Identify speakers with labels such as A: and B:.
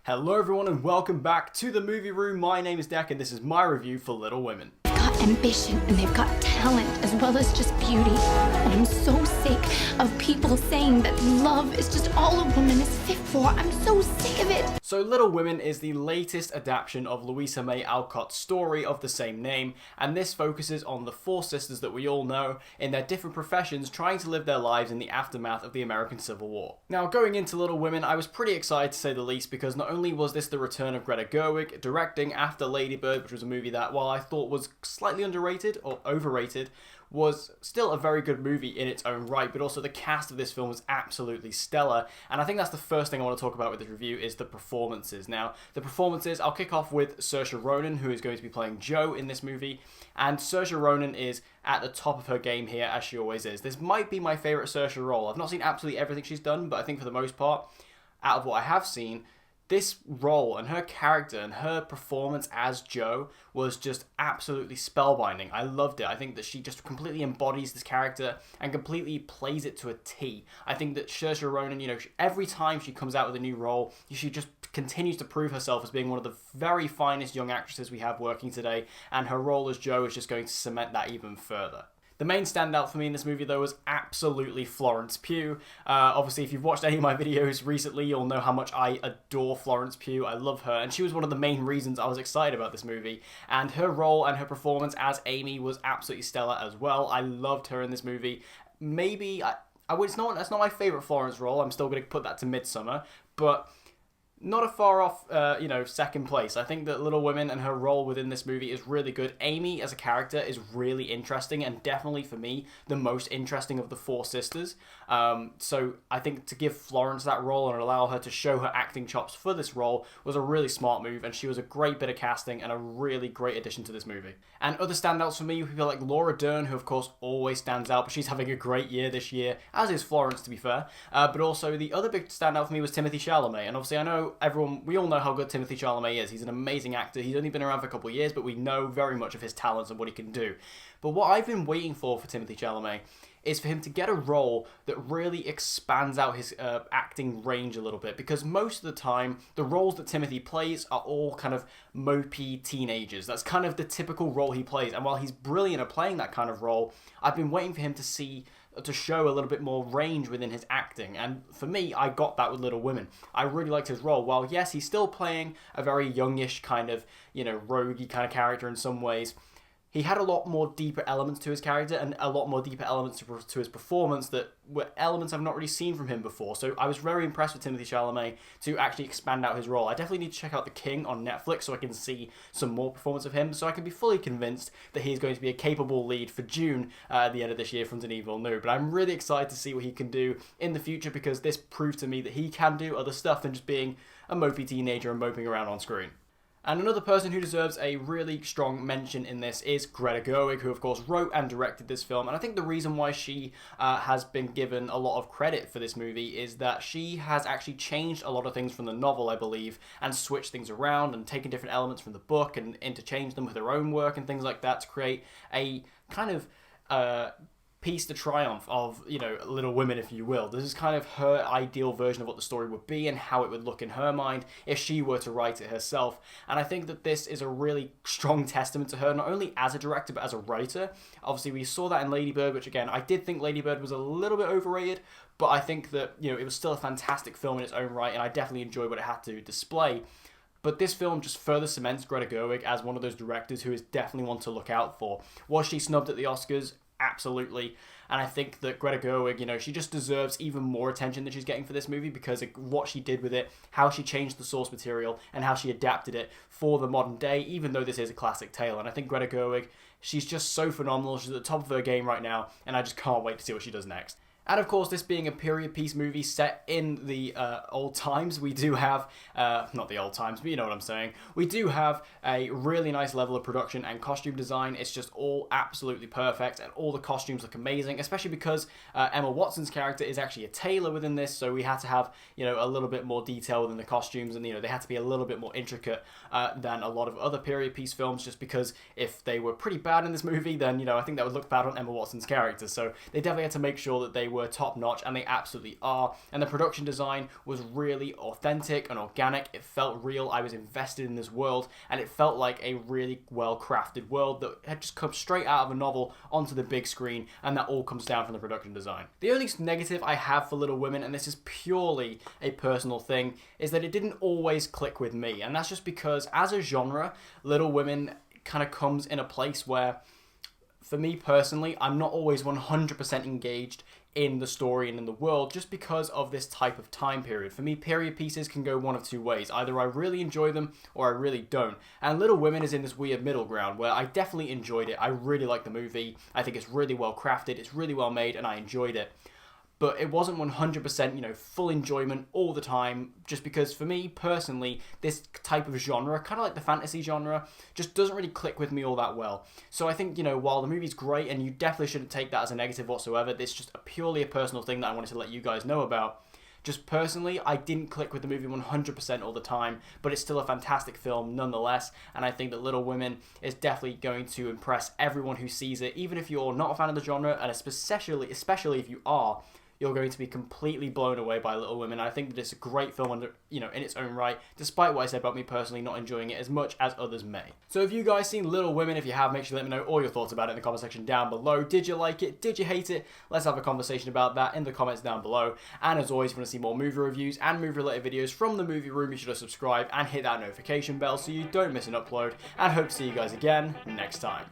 A: Hello everyone and welcome back to the movie room. My name is Declan and this is my review for Little Women.
B: They've got ambition and they've got talent as well as just beauty. And I'm so sick of people saying that love is just all a woman is fit for. I'm so sick of it.
A: So Little Women is the latest adaptation of Louisa May Alcott's story of the same name, and this focuses on the four sisters that we all know in their different professions trying to live their lives in the aftermath of the American Civil War. Now, going into Little Women, I was pretty excited to say the least, because not only was this the return of Greta Gerwig directing after Lady Bird, which was a movie that, while I thought was slightly underrated or overrated, was still a very good movie in its own right, but also the cast of this film was absolutely stellar, and I think that's the first thing I want to talk about with this review is the performances. Now, the performances, I'll kick off with Saoirse Ronan, who is going to be playing Jo in this movie, and Saoirse Ronan is at the top of her game here, as she always is. This might be my favourite Saoirse role. I've not seen absolutely everything she's done, but I think for the most part, out of what I have seen, this role and her character and her performance as Jo was just absolutely spellbinding. I loved it. I think that she just completely embodies this character and completely plays it to a T. I think that Saoirse Ronan, every time she comes out with a new role, she just continues to prove herself as being one of the very finest young actresses we have working today, and her role as Jo is just going to cement that even further. The main standout for me in this movie, though, was absolutely Florence Pugh. Obviously, if you've watched any of my videos recently, you'll know how much I adore Florence Pugh. I love her, and she was one of the main reasons I was excited about this movie. And her role and her performance as Amy was absolutely stellar as well. I loved her in this movie. Maybe, that's not my favourite Florence role. I'm still going to put that to Midsummer, but not a far off, second place. I think that Little Women and her role within this movie is really good. Amy as a character is really interesting, and definitely for me the most interesting of the four sisters. So I think to give Florence that role and allow her to show her acting chops for this role was a really smart move, and she was a great bit of casting and a really great addition to this movie. And other standouts for me were people like Laura Dern, who of course always stands out, but she's having a great year this year, as is Florence to be fair. But also the other big standout for me was Timothée Chalamet, and obviously I know we all know how good Timothée Chalamet is. He's an amazing actor. He's only been around for a couple of years, but we know very much of his talents and what he can do. But what I've been waiting for Timothée Chalamet is for him to get a role that really expands out his acting range a little bit, because most of the time the roles that Timothy plays are all kind of mopey teenagers. That's kind of the typical role he plays, and while he's brilliant at playing that kind of role, I've been waiting for him to show a little bit more range within his acting, and for me, I got that with Little Women. I really liked his role. While yes, he's still playing a very youngish kind of, roguey kind of character in some ways, he had a lot more deeper elements to his character and a lot more deeper elements to his performance that were elements I've not really seen from him before. So I was very impressed with Timothée Chalamet to actually expand out his role. I definitely need to check out The King on Netflix so I can see some more performance of him, so I can be fully convinced that he's going to be a capable lead for June at the end of this year from Denis Villeneuve. But I'm really excited to see what he can do in the future, because this proved to me that he can do other stuff than just being a mopey teenager and moping around on screen. And another person who deserves a really strong mention in this is Greta Gerwig, who of course wrote and directed this film. And I think the reason why she has been given a lot of credit for this movie is that she has actually changed a lot of things from the novel, I believe, and switched things around and taken different elements from the book and interchanged them with her own work and things like that to create a kind of piece de triumph of, Little Women, if you will. This is kind of her ideal version of what the story would be and how it would look in her mind if she were to write it herself. And I think that this is a really strong testament to her, not only as a director, but as a writer. Obviously, we saw that in Lady Bird, which again, I did think Lady Bird was a little bit overrated, but I think that, it was still a fantastic film in its own right, and I definitely enjoyed what it had to display. But this film just further cements Greta Gerwig as one of those directors who is definitely one to look out for. Was she snubbed at the Oscars? Absolutely. And I think that Greta Gerwig, she just deserves even more attention than she's getting for this movie, because of what she did with it, how she changed the source material, and how she adapted it for the modern day, even though this is a classic tale. And I think Greta Gerwig, she's just so phenomenal. She's at the top of her game right now, and I just can't wait to see what she does next. And of course, this being a period piece movie set in the old times, we do have, not the old times, but you know what I'm saying, we do have a really nice level of production and costume design. It's just all absolutely perfect, and all the costumes look amazing, especially because Emma Watson's character is actually a tailor within this, so we had to have, you know, a little bit more detail within the costumes, and, you know, they had to be a little bit more intricate than a lot of other period piece films, just because if they were pretty bad in this movie, then, you know, I think that would look bad on Emma Watson's character. So they definitely had to make sure that they were top notch, and they absolutely are. And the production design was really authentic and organic. It felt real. I was invested in this world, and it felt like a really well crafted world that had just come straight out of a novel onto the big screen, and that all comes down from the production design. The only negative I have for Little Women, and this is purely a personal thing, is that it didn't always click with me, and that's just because as a genre, Little Women kind of comes in a place where, for me personally, I'm not always 100% engaged in the story and in the world, just because of this type of time period. For me, period pieces can go one of two ways. Either I really enjoy them or I really don't. And Little Women is in this weird middle ground where I definitely enjoyed it. I really like the movie. I think it's really well crafted, it's really well made, and I enjoyed it. But it wasn't 100%, you know, full enjoyment all the time, just because for me personally, this type of genre, kind of like the fantasy genre, just doesn't really click with me all that well. So I think, you know, while the movie's great, and you definitely shouldn't take that as a negative whatsoever, this is just purely a personal thing that I wanted to let you guys know about. Just personally, I didn't click with the movie 100% all the time, but it's still a fantastic film nonetheless, and I think that Little Women is definitely going to impress everyone who sees it, even if you're not a fan of the genre, and especially if you are, you're going to be completely blown away by Little Women. I think that it's a great film under, you know, in its own right, despite what I said about me personally not enjoying it as much as others may. So if you guys seen Little Women, if you have, make sure to let me know all your thoughts about it in the comment section down below. Did you like it? Did you hate it? Let's have a conversation about that in the comments down below. And as always, if you want to see more movie reviews and movie-related videos from the movie room, be sure to subscribe and hit that notification bell so you don't miss an upload. And hope to see you guys again next time.